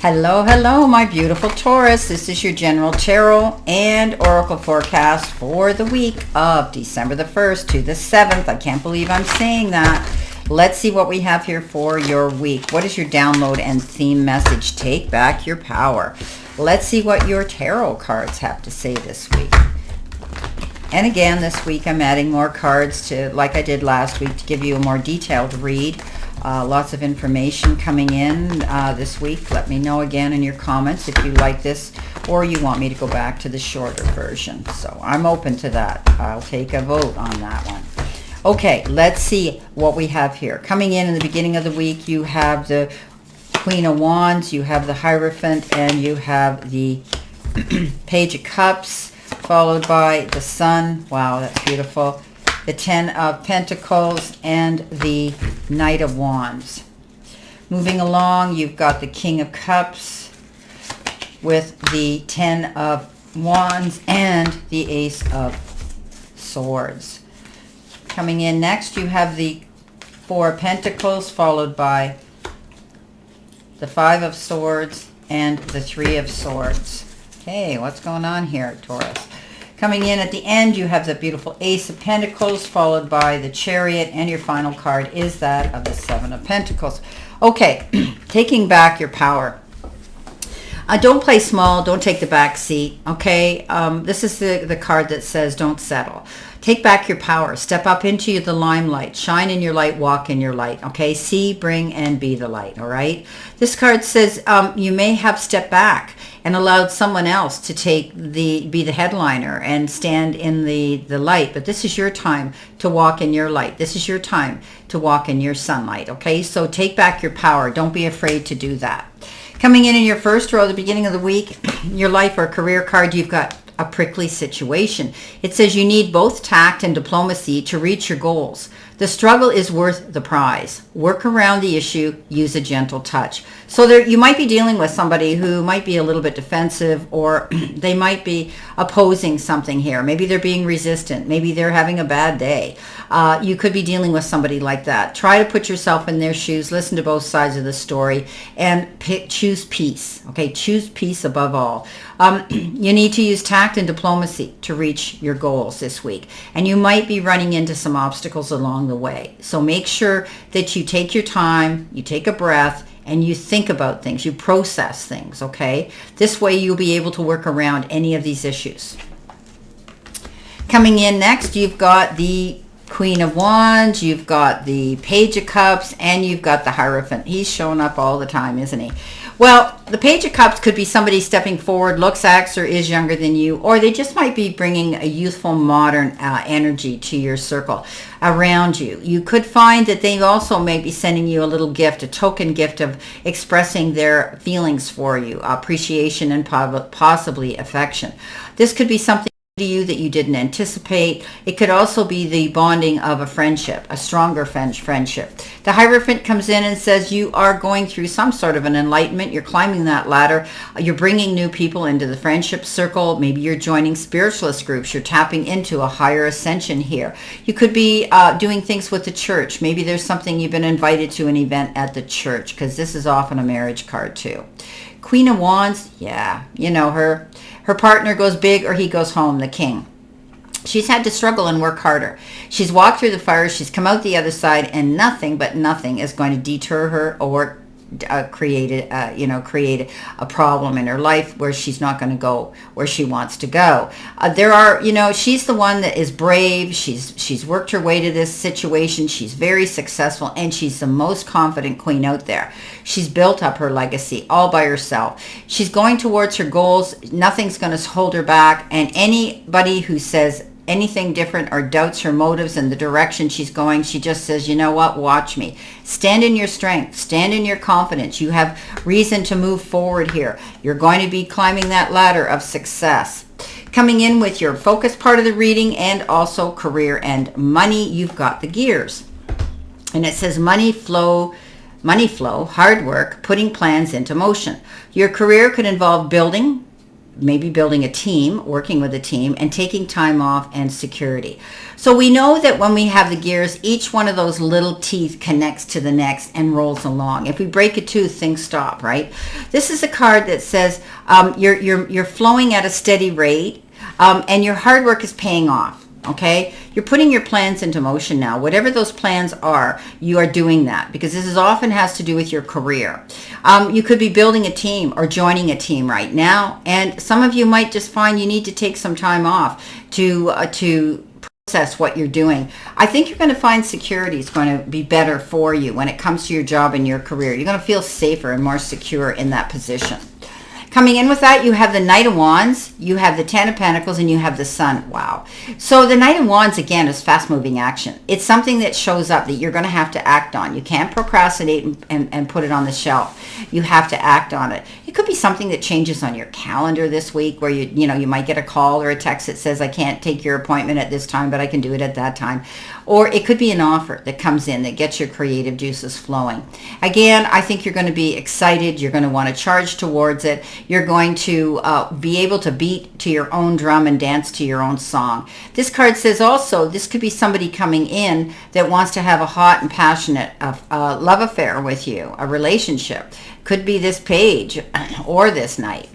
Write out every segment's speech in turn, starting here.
Hello, hello, my beautiful Taurus. This is your general tarot and oracle forecast for the week of December the 1st to the 7th. I can't believe I'm saying that. Let's see what we have here for your week. What is your download and theme message? Take back your power. Let's see what your tarot cards have to say this week. And again, this week I'm adding more cards to, like I did last week, to give you a more detailed read. Lots of information coming in this week. Let me know again in your comments if you like this or you want me to go back to the shorter version. So I'm open to that. I'll take a vote on that one. Okay, let's see what we have here. Coming in the beginning of the week, you have the Queen of Wands, you have the Hierophant, and you have the Page of Cups, followed by the Sun. Wow, that's beautiful. The Ten of Pentacles and the Knight of Wands. Moving along, you've got the King of Cups with the Ten of Wands and the Ace of Swords. Coming in next, you have the Four of Pentacles, followed by the Five of Swords and the Three of Swords. Okay, what's going on here, Taurus? Coming in at the end, you have the beautiful Ace of Pentacles, followed by the Chariot, and your final card is that of the Seven of Pentacles. Okay, taking back your power. Don't play small. Don't take the back seat, okay? This is the card that says don't settle. Take back your power. Step up into the limelight. Shine in your light. Walk in your light, okay? See, bring, and be the light, all right? This card says you may have stepped back and allowed someone else to be the headliner and stand in the light. But this is your time to walk in your light. This is your time to walk in your sunlight, okay? So take back your power. Don't be afraid to do that. Coming in your first row at the beginning of the week, your life or career card, you've got a prickly situation. It says you need both tact and diplomacy to reach your goals. The struggle is worth the prize. Work around the issue, use a gentle touch. So you might be dealing with somebody who might be a little bit defensive, or they might be opposing something here. Maybe they're being resistant. Maybe they're having a bad day. You could be dealing with somebody like that. Try to put yourself in their shoes, listen to both sides of the story, and choose peace. Okay, choose peace above all. You need to use tact and diplomacy to reach your goals this week. And you might be running into some obstacles along the way. So make sure that you take your time, you take a breath, and you think about things, you process things, okay? This way you'll be able to work around any of these issues. Coming in next, you've got the Queen of Wands, you've got the Page of Cups, and you've got the Hierophant. He's showing up all the time, isn't he? Well, the Page of Cups could be somebody stepping forward, looks, acts, or is younger than you, or they just might be bringing a youthful, modern energy to your circle around you. You could find that they also may be sending you a little gift, a token gift of expressing their feelings for you, appreciation, and possibly affection. This could be something to you that you didn't anticipate. It could also be the bonding of a friendship, a stronger friendship. The Hierophant comes in and says you are going through some sort of an enlightenment. You're climbing that ladder. You're bringing new people into the friendship circle. Maybe you're joining spiritualist groups. You're tapping into a higher ascension here. You could be doing things with the church. Maybe there's something you've been invited to an event at the church, because this is often a marriage card too. Queen of Wands, yeah, you know her. Her partner goes big or he goes home, the king. She's had to struggle and work harder. She's walked through the fire. She's come out the other side, and nothing but nothing is going to deter her or create a problem in her life where she's not going to go where she wants to go. She's the one that is brave. She's worked her way to this situation. She's very successful, and she's the most confident queen out there. She's built up her legacy all by herself. She's going towards her goals. Nothing's going to hold her back, and anybody who says anything different or doubts her motives and the direction she's going, she just says, you know what, watch me. Stand in your strength. Stand in your confidence. You have reason to move forward here. You're going to be climbing that ladder of success. Coming in with your focus part of the reading and also career and money, you've got the gears. And it says money flow, hard work, putting plans into motion. Your career could involve building, maybe building a team, working with a team, and taking time off, and security. So we know that when we have the gears, each one of those little teeth connects to the next and rolls along. If we break a tooth, things stop, right? This is a card that says you're flowing at a steady rate, and your hard work is paying off. Okay, you're putting your plans into motion now. Whatever those plans are, you are doing that, because this is often has to do with your career. You could be building a team or joining a team right now, and some of you might just find you need to take some time off to process what you're doing. I think you're going to find security is going to be better for you when it comes to your job and your career. You're going to feel safer and more secure in that position. Coming in with that, you have the Knight of Wands, you have the Ten of Pentacles, and you have the Sun. Wow. So the Knight of Wands, again, is fast-moving action. It's something that shows up that you're going to have to act on. You can't procrastinate and put it on the shelf. You have to act on it. It could be something that changes on your calendar this week, where you might get a call or a text that says, I can't take your appointment at this time, but I can do it at that time. Or it could be an offer that comes in that gets your creative juices flowing. Again, I think you're going to be excited. You're going to want to charge towards it. You're going to be able to beat to your own drum and dance to your own song. This card says also this could be somebody coming in that wants to have a hot and passionate love affair with you, a relationship. Could be this page or this Knight.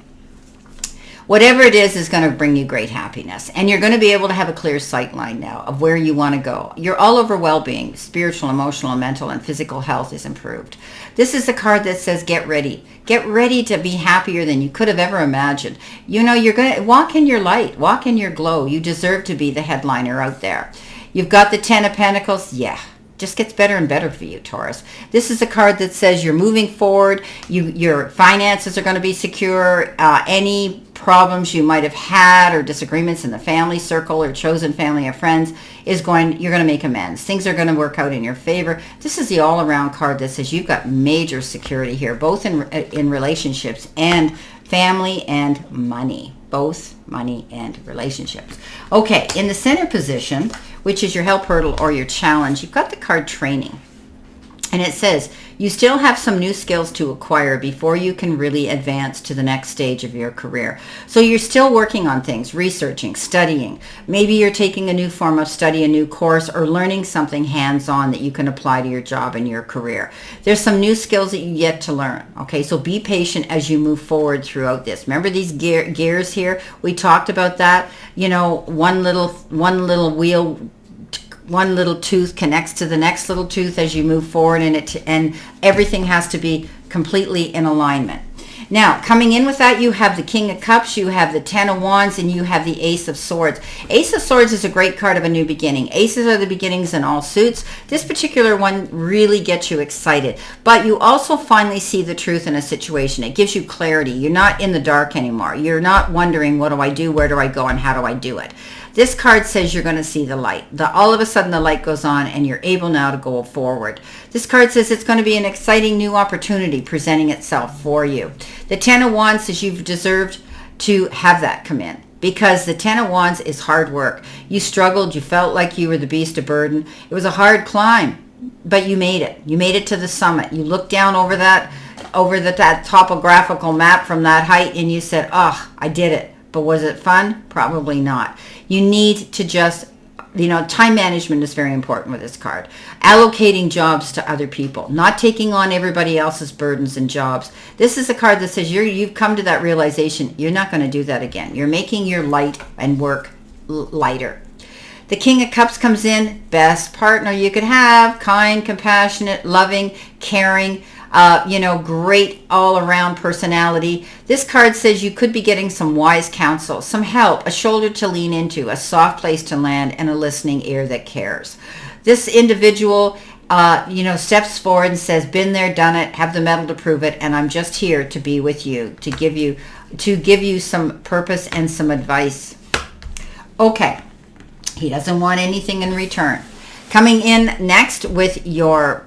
Whatever it is going to bring you great happiness. And you're going to be able to have a clear sight line now of where you want to go. You're all over well-being. Spiritual, emotional, mental, and physical health is improved. This is a card that says get ready. Get ready to be happier than you could have ever imagined. You're going to walk in your light. Walk in your glow. You deserve to be the headliner out there. You've got the Ten of Pentacles. Yeah. Just gets better and better for you, Taurus. This is a card that says you're moving forward. Your finances are going to be secure. Any problems you might have had or disagreements in the family circle or chosen family or friends you're going to make amends. Things are going to work out in your favor. This is the all-around card that says you've got major security here, both in relationships and family and money. Both money and relationships. Okay, in the center position, which is your help hurdle or your challenge, you've got the card training. And it says you still have some new skills to acquire before you can really advance to the next stage of your career. So you're still working on things, researching, studying. Maybe you're taking a new form of study, a new course, or learning something hands-on that you can apply to your job and your career. There's some new skills that you yet to learn. Okay, so be patient as you move forward throughout this. Remember these gears here? We talked about that. One little wheel, one little tooth connects to the next little tooth as you move forward, and everything has to be completely in alignment. Now, coming in with that, you have the King of Cups, you have the Ten of Wands, and you have the Ace of Swords. Ace of Swords is a great card of a new beginning. Aces are the beginnings in all suits. This particular one really gets you excited. But you also finally see the truth in a situation. It gives you clarity. You're not in the dark anymore. You're not wondering, what do I do, where do I go, and how do I do it? This card says you're going to see the light. All of a sudden the light goes on and you're able now to go forward. This card says it's going to be an exciting new opportunity presenting itself for you. The Ten of Wands says you've deserved to have that come in, because the Ten of Wands is hard work. You struggled. You felt like you were the beast of burden. It was a hard climb, but you made it. You made it to the summit. You looked down over that topographical map from that height and you said, oh, I did it. But was it fun? Probably not. You need to just, time management is very important with this card. Allocating jobs to other people, not taking on everybody else's burdens and jobs. This is a card that says you've come to that realization. You're not going to do that again. You're making your light and work lighter. The King of Cups comes in, best partner you could have, kind, compassionate, loving, caring, great all-around personality. This card says you could be getting some wise counsel, some help, a shoulder to lean into, a soft place to land, and a listening ear that cares. This individual, steps forward and says, been there, done it, have the mettle to prove it, and I'm just here to be with you, to give you some purpose and some advice. Okay. He doesn't want anything in return. Coming in next with your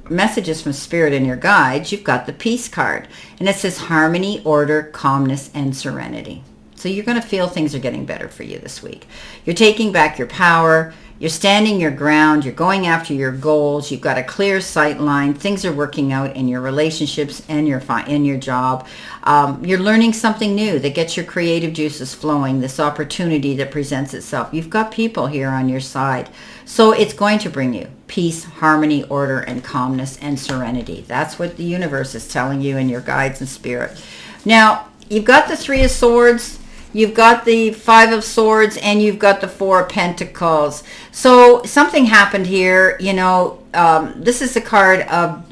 messages from Spirit and your guides, you've got the Peace card. And it says harmony, order, calmness, and serenity. So you're going to feel things are getting better for you this week. You're taking back your power. You're standing your ground. You're going after your goals. You've got a clear sight line. Things are working out in your relationships and in your job. You're learning something new that gets your creative juices flowing, this opportunity that presents itself. You've got people here on your side. So it's going to bring you peace, harmony, order, and calmness and serenity. That's what the universe is telling you and your guides and spirit. Now, you've got the Three of Swords. You've got the Five of Swords, and you've got the Four of Pentacles. So something happened here. This is a card of,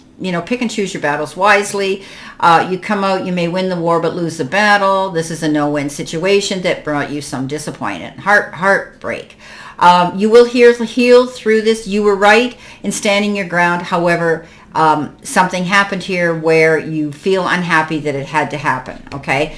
pick and choose your battles wisely. You come out, you may win the war, but lose the battle. This is a no-win situation that brought you some disappointment, heartbreak. You will heal through this. You were right in standing your ground. However, something happened here where you feel unhappy that it had to happen, okay?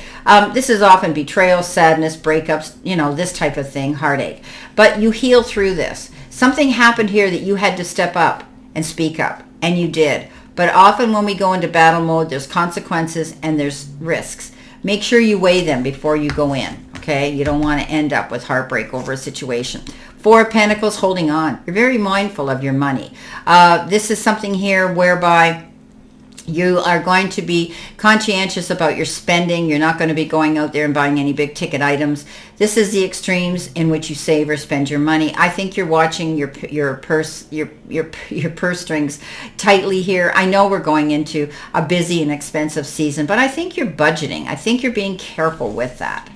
This is often betrayal, sadness, breakups, this type of thing, heartache. But you heal through this. Something happened here that you had to step up and speak up, and you did. But often when we go into battle mode, there's consequences and there's risks. Make sure you weigh them before you go in, okay? You don't want to end up with heartbreak over a situation. Four of Pentacles, holding on. You're very mindful of your money. This is something here whereby you are going to be conscientious about your spending. You're not going to be going out there and buying any big ticket items. This is the extremes in which you save or spend your money. I think you're watching your purse strings tightly here. I know we're going into a busy and expensive season, but I think you're budgeting. I think you're being careful with that.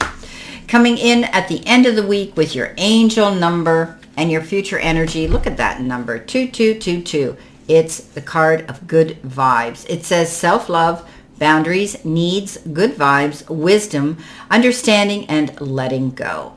Coming in at the end of the week with your angel number and your future energy. Look at that number, 2222. It's the card of good vibes. It says self-love, boundaries, needs, good vibes, wisdom, understanding, and letting go.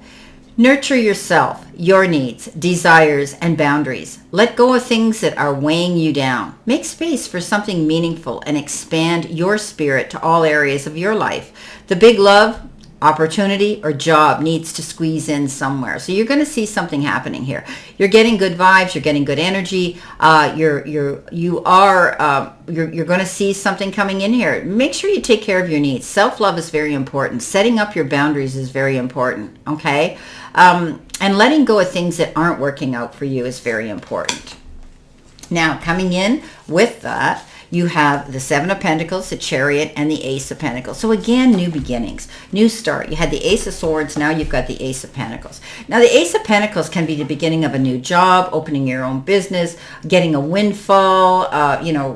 Nurture yourself, your needs, desires, and boundaries. Let go of things that are weighing you down. Make space for something meaningful and expand your spirit to all areas of your life. The big love, opportunity, or job needs to squeeze in somewhere. So you're going to see something happening here. You're getting good vibes. You're getting good energy. You're going to see something coming in here. Make sure you take care of your needs. Self-love is very important. Setting up your boundaries is very important. Okay, and letting go of things that aren't working out for you is very important. Now, coming in with that, you have the Seven of Pentacles, the Chariot, and the Ace of Pentacles. So again, new beginnings, new start. You had the Ace of Swords, now you've got the Ace of Pentacles. Now the Ace of Pentacles can be the beginning of a new job, opening your own business, getting a windfall,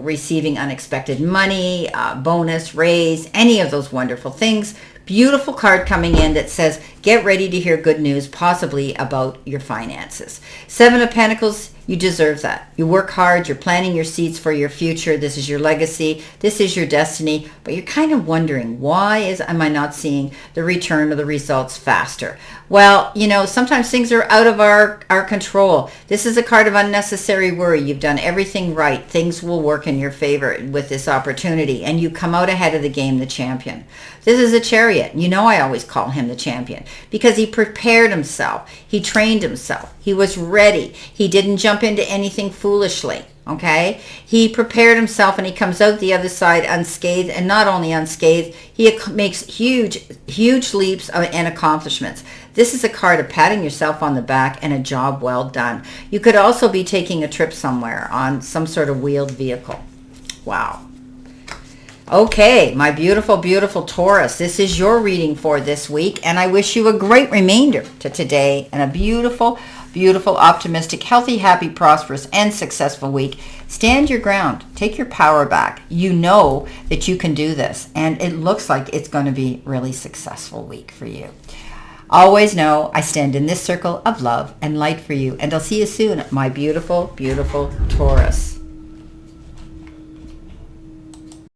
receiving unexpected money, bonus, raise, any of those wonderful things. Beautiful card coming in that says, get ready to hear good news, possibly about your finances. Seven of Pentacles, you deserve that. You work hard, you're planting your seeds for your future. This is your legacy. This is your destiny. But you're kind of wondering, why am I not seeing the return of the results faster? Well, sometimes things are out of our control. This is a card of unnecessary worry. You've done everything right. Things will work in your favor with this opportunity. And you come out ahead of the game, the champion. This is a Chariot. I always call him the champion because he prepared himself. He trained himself. He was ready. He didn't jump into anything foolishly. Okay, he prepared himself and he comes out the other side unscathed, and not only unscathed, he makes huge leaps and accomplishments. This is a card of patting yourself on the back and a job well done. You could also be taking a trip somewhere on some sort of wheeled vehicle. Wow. Okay, my beautiful, beautiful Taurus, this is your reading for this week, and I wish you a great remainder to today and a beautiful, beautiful, optimistic, healthy, happy, prosperous, and successful week. Stand your ground. Take your power back. You know that you can do this, and it looks like it's going to be a really successful week for you. Always know I stand in this circle of love and light for you, and I'll see you soon, my beautiful, beautiful Taurus.